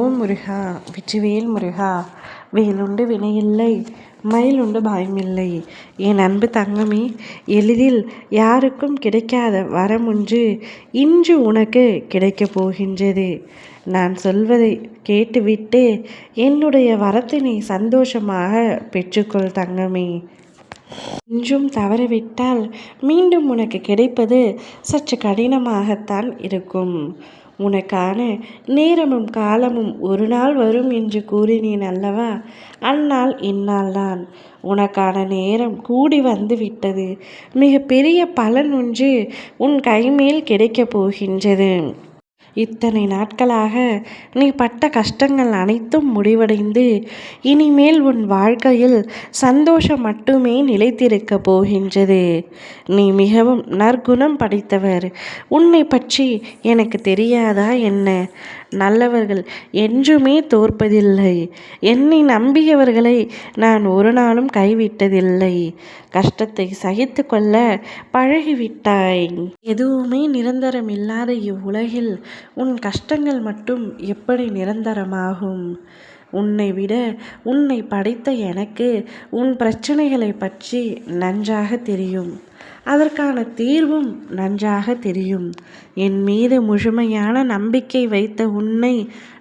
ஓம் முருகா வெற்றிவேல் முருகா. வேலுண்டு வினையில்லை, மயிலுண்டு பயமில்லை. என் அன்பு தங்கமே, எளிதில் யாருக்கும் கிடைக்காத வரம் ஒன்று இன்று உனக்கு கிடைக்கப் போகின்றது. நான் சொல்வதை கேட்டுவிட்டு என்னுடைய வரத்தினை சந்தோஷமாக பெற்றுக்கொள் தங்கமே. இன்றும் தவறவிட்டால் மீண்டும் உனக்கு கிடைப்பது சற்று கடினமாகத்தான் இருக்கும். உனக்கான நேரமும் காலமும் ஒரு நாள் வரும் என்று கூறினேன் அல்லவா? அந்நாள் இந்நாள்தான். உனக்கான நேரம் கூடி வந்து விட்டது. மிக பெரிய பலன் ஒன்று உன் கைமேல் கிடைக்கப் போகின்றது. இத்தனை நாட்களாக நீ பட்ட கஷ்டங்கள் அனைத்தும் முடிவடைந்து இனிமேல் உன் வாழ்க்கையில் சந்தோஷம் மட்டுமே நிலைத்திருக்கப் போகின்றது. நீ மிகவும் நற்குணம் படைத்தவர். உன்னை பற்றி எனக்கு தெரியாதா என்ன? நல்லவர்கள் என்றுமே தோற்பதில்லை. என்னை நம்பியவர்களை நான் ஒரு நாளும் கைவிட்டதில்லை. கஷ்டத்தை சகித்து கொள்ள பழகிவிட்டாய். எதுவுமே நிரந்தரம் இல்லாத இவ்வுலகில் உன் கஷ்டங்கள் மட்டும் எப்படி நிரந்தரமாகும்? உன்னை விட உன்னை படைத்த எனக்கு உன் பிரச்சனைகளை பற்றி நன்றாக தெரியும். அதற்கான தீர்வும் நன்றாக தெரியும். என் மீது முழுமையான நம்பிக்கை வைத்த உன்னை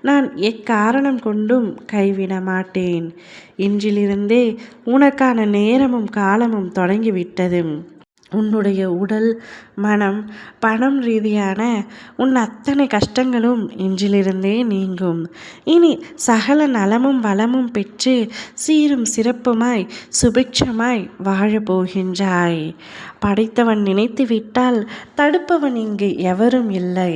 நான் எக்காரணம் கொண்டும் கைவிட மாட்டேன். இன்றிலிருந்தே உனக்கான நேரமும் காலமும் தொடங்கிவிட்டது. உன்னுடைய உடல், மனம், பணம் ரீதியான உன் அத்தனை கஷ்டங்களும் இன்றிலிருந்தே நீங்கும். இனி சகல நலமும் வளமும் பெற்று சீரும் சிறப்புமாய் சுபிட்சமாய் வாழப்போகின்றாய். படைத்தவன் நினைத்து விட்டால் தடுப்பவன் இங்கு எவரும் இல்லை.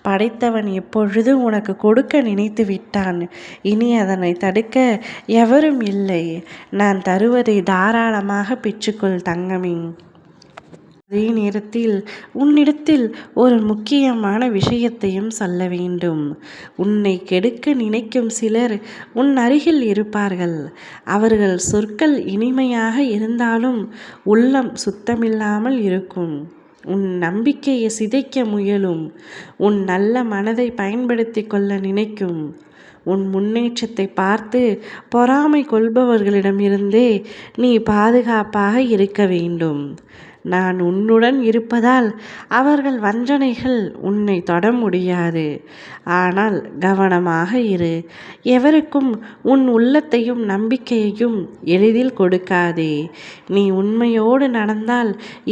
படைத்தவன் எப்பொழுது உனக்கு கொடுக்க நினைத்து விட்டான். இனி அதனை தடுக்க எவரும் இல்லை. நான் தருவதை தாராளமாக பெற்றுக்கொள் தங்கமே. அதே நேரத்தில் உன்னிடத்தில் ஒரு முக்கியமான விஷயத்தையும் சொல்ல வேண்டும். உன்னை கெடுக்க நினைக்கும் சிலர் உன் அருகில் இருப்பார்கள். அவர்கள் சொற்கள் இனிமையாக இருந்தாலும் உள்ளம் சுத்தமில்லாமல் இருக்கும். உன் நம்பிக்கையை சிதைக்க முயலும். உன் நல்ல மனதை பயன்படுத்தி கொள்ள நினைக்கும். உன் முன்னேற்றத்தை பார்த்து பொறாமை கொள்பவர்களிடமிருந்தே நீ பாதுகாப்பாக இருக்க வேண்டும். நான் உன்னுடன் இருப்பதால் அவர்கள் வஞ்சனைகள் உன்னை தொட முடியாது. ஆனால் கவனமாக இரு. எவருக்கும் உன் உள்ளத்தையும் நம்பிக்கையையும் எளிதில் கொடுக்காதே. நீ உண்மையோடு நடந்தால்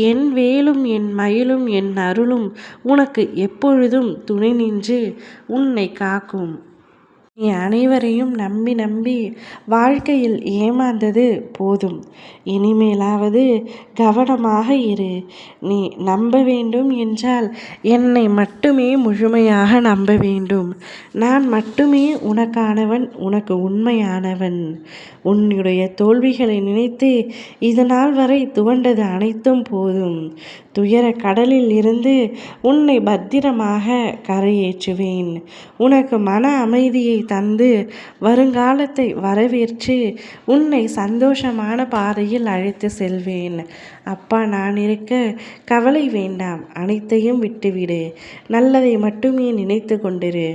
என் வேலும் என் மயிலும் என் அருளும் உனக்கு எப்பொழுதும் துணை நின்று உன்னை காக்கும். நீ அனைவரையும் நம்பி நம்பி வாழ்க்கையில் ஏமாந்தது போதும். இனிமேலாவது கவனமாக இரு. நீ நம்ப வேண்டும் என்றால் என்னை மட்டுமே முழுமையாக நம்ப வேண்டும். நான் மட்டுமே உனக்கானவன், உனக்கு உண்மையானவன். உன்னுடைய தோல்விகளை நினைத்து இதனால் வரை துவண்டது அனைத்தும் போதும். துயர கடலில் இருந்து உன்னை பத்திரமாக கரையேற்றுவேன். உனக்கு மன அமைதியை தந்து வருங்காலத்தை வரவேற்று உன்னை சந்தோஷமான பாதையில் அழைத்து செல்வேன். அப்பா நான் இருக்க கவலை வேண்டாம். அனைத்தையும் விட்டுவிடு. நல்லதை மட்டுமே நினைத்து கொண்டிரு.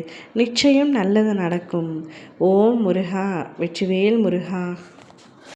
நிச்சயம் நல்லது நடக்கும். ஓம் முருகா வெற்றிவேல் முருகா.